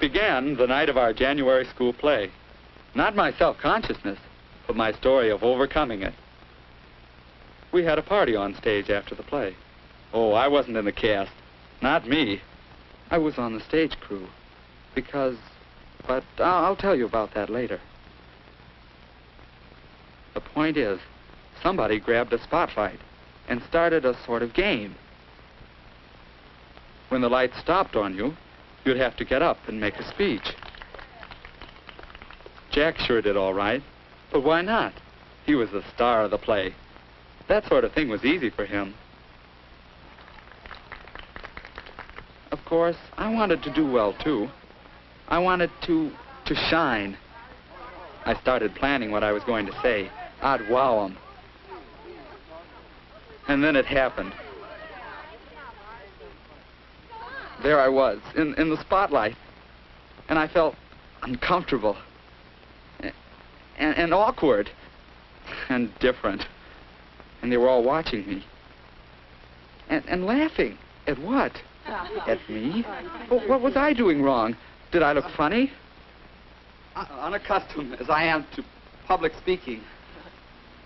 It began the night of our January school play. Not my self-consciousness, but my story of overcoming it. We had a party on stage after the play. Oh, I wasn't in the cast. Not me. I was on the stage crew. But I'll tell you about that later. The point is, somebody grabbed a spotlight and started a sort of game. When the light stopped on you, you'd have to get up and make a speech. Jack sure did all right, but why not? He was the star of the play. That sort of thing was easy for him. Of course, I wanted to do well, too. I wanted to shine. I started planning what I was going to say. I'd wow them. And then it happened. There I was, in the spotlight. And I felt uncomfortable. And awkward. And different. And they were all watching me. And laughing. At what? At me? Well, what was I doing wrong? Did I look funny? Unaccustomed as I am to public speaking,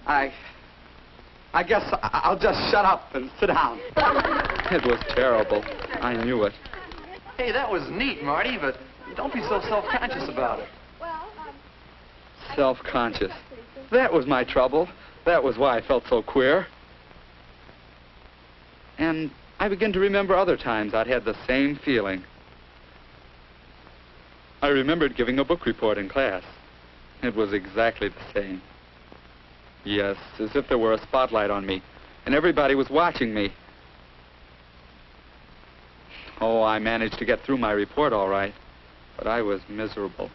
I guess I'll just shut up and sit down. It was terrible. I knew it. Hey, that was neat, Marty, but don't be so self-conscious about it. Self-conscious. That was my trouble. That was why I felt so queer. And I began to remember other times I'd had the same feeling. I remembered giving a book report in class. It was exactly the same. Yes, as if there were a spotlight on me, and everybody was watching me. Oh, I managed to get through my report all right, but I was miserable.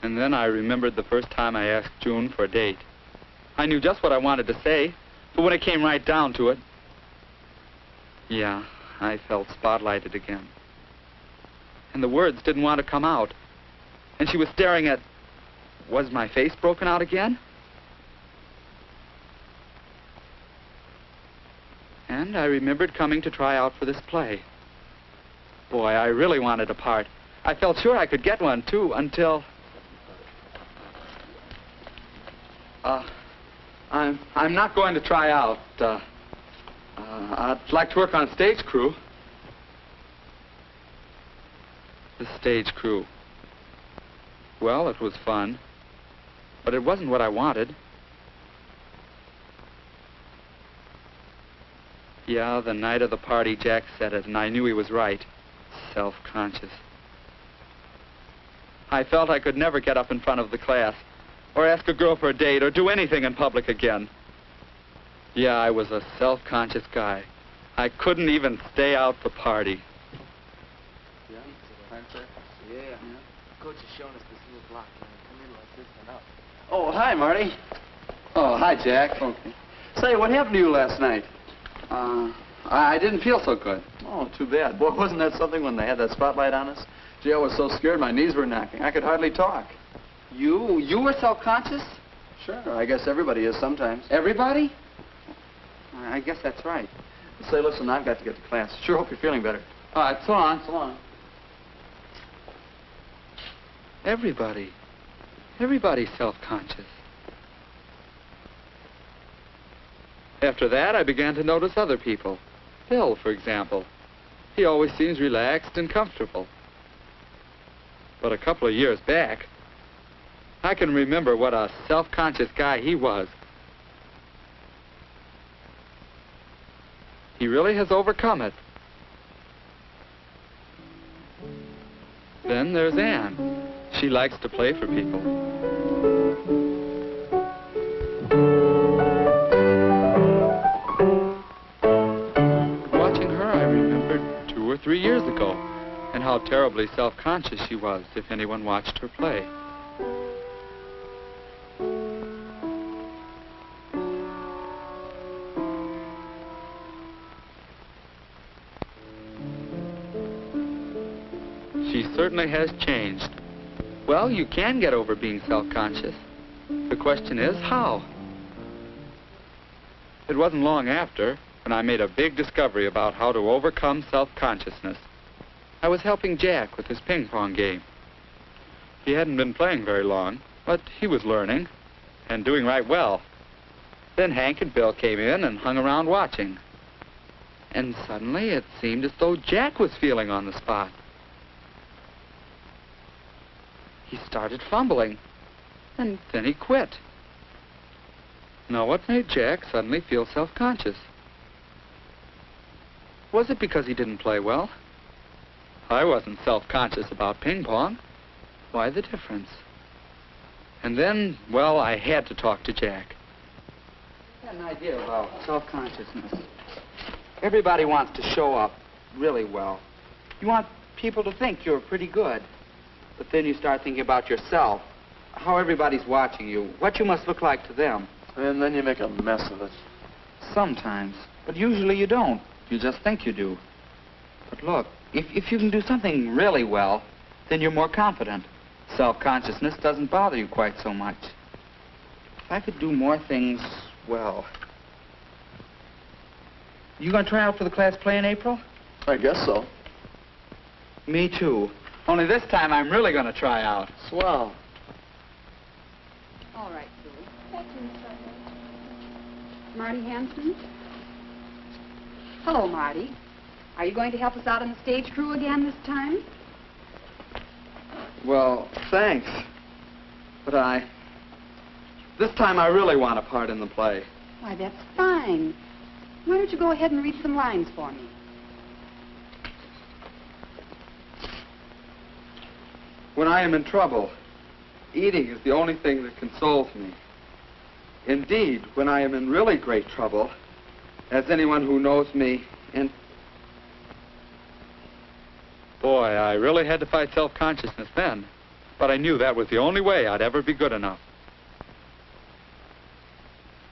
And then I remembered the first time I asked June for a date. I knew just what I wanted to say, but when it came right down to it, yeah, I felt spotlighted again. And the words didn't want to come out. And she was staring at... Was my face broken out again? And I remembered coming to try out for this play. Boy, I really wanted a part. I felt sure I could get one, too, until... I'm not going to try out. I'd like to work on stage crew. The stage crew. Well, it was fun, but it wasn't what I wanted. Yeah, the night of the party, Jack said it, and I knew he was right. Self-conscious. I felt I could never get up in front of the class, or ask a girl for a date, or do anything in public again. Yeah, I was a self-conscious guy. I couldn't even stay out the party. Yeah. Coach is showing us this little block. Come in like this and out. Oh, hi, Marty. Oh, hi, Jack. Okay. Say, what happened to you last night? I didn't feel so good. Oh, too bad. Boy, wasn't that something when they had that spotlight on us? Gee, I was so scared my knees were knocking. I could hardly talk. You were self-conscious? Sure, I guess everybody is sometimes. Everybody? I guess that's right. Say, listen, I've got to get to class. Sure hope you're feeling better. All right, so long. So long. Everybody's self-conscious. After that, I began to notice other people. Phil, for example. He always seems relaxed and comfortable. But a couple of years back, I can remember what a self-conscious guy he was. He really has overcome it. Then there's Anne. She likes to play for people. Watching her, I remembered 2 or 3 years ago, and how terribly self-conscious she was if anyone watched her play. She certainly has changed. Well, you can get over being self-conscious. The question is, how? It wasn't long after when I made a big discovery about how to overcome self-consciousness. I was helping Jack with his ping pong game. He hadn't been playing very long, but he was learning and doing right well. Then Hank and Bill came in and hung around watching. And suddenly it seemed as though Jack was feeling on the spot. He started fumbling, and then he quit. Now, what made Jack suddenly feel self-conscious? Was it because he didn't play well? I wasn't self-conscious about ping pong. Why the difference? And then, well, I had to talk to Jack. I had an idea about self-consciousness. Everybody wants to show up really well. You want people to think you're pretty good. But then you start thinking about yourself, how everybody's watching you, what you must look like to them. And then you make a mess of it. Sometimes, but usually you don't. You just think you do. But look, if you can do something really well, then you're more confident. Self-consciousness doesn't bother you quite so much. If I could do more things well. You gonna try out for the class play in April? I guess so. Me too. Only this time I'm really gonna try out. Swell. All right, Sue. Marty Hanson? Hello, Marty. Are you going to help us out on the stage crew again this time? Well, thanks. But this time I really want a part in the play. Why, that's fine. Why don't you go ahead and read some lines for me? When I am in trouble, eating is the only thing that consoles me. Indeed, when I am in really great trouble, as anyone who knows me, and... Boy, I really had to fight self-consciousness then, but I knew that was the only way I'd ever be good enough.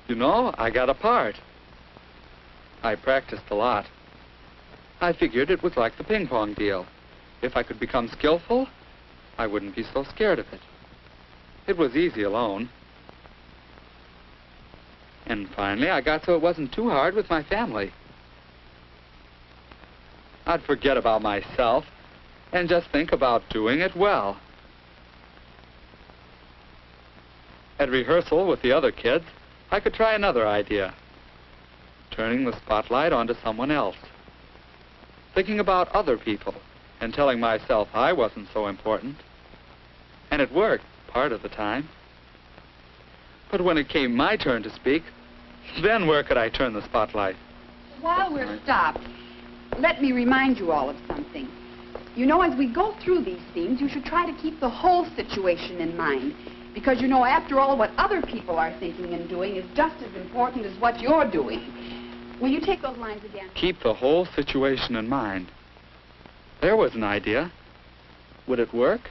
You know, I got a part. I practiced a lot. I figured it was like the ping pong deal. If I could become skillful, I wouldn't be so scared of it. It was easy alone. And finally, I got so it wasn't too hard with my family. I'd forget about myself and just think about doing it well. At rehearsal with the other kids, I could try another idea. Turning the spotlight onto someone else. Thinking about other people and telling myself I wasn't so important. And it worked part of the time. But when it came my turn to speak, then where could I turn the spotlight? While we're stopped, let me remind you all of something. You know, as we go through these themes, you should try to keep the whole situation in mind. Because, you know, after all, what other people are thinking and doing is just as important as what you're doing. Will you take those lines again? Keep the whole situation in mind. There was an idea. Would it work?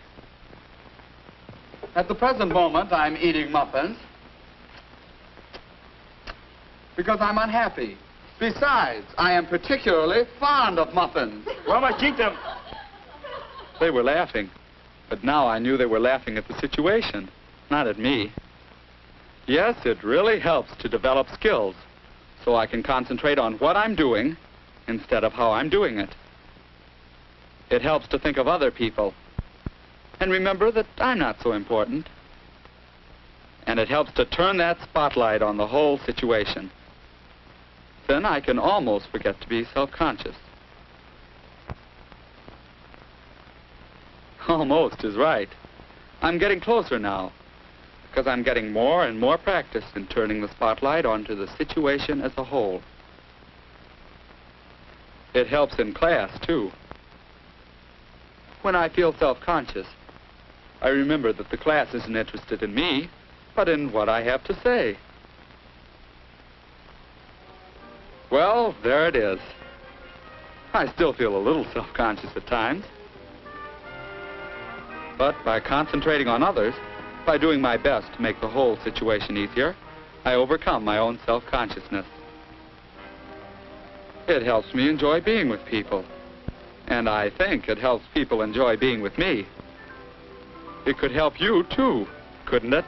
At the present moment, I'm eating muffins because I'm unhappy. Besides, I am particularly fond of muffins. Well, I keep them. They were laughing, but now I knew they were laughing at the situation, not at me. Yes, it really helps to develop skills, so I can concentrate on what I'm doing instead of how I'm doing it. It helps to think of other people and remember that I'm not so important. And it helps to turn that spotlight on the whole situation. Then I can almost forget to be self-conscious. Almost is right. I'm getting closer now, because I'm getting more and more practice in turning the spotlight onto the situation as a whole. It helps in class, too. When I feel self-conscious, I remember that the class isn't interested in me, but in what I have to say. Well, there it is. I still feel a little self-conscious at times. But by concentrating on others, by doing my best to make the whole situation easier, I overcome my own self-consciousness. It helps me enjoy being with people. And I think it helps people enjoy being with me. It could help you, too, couldn't it?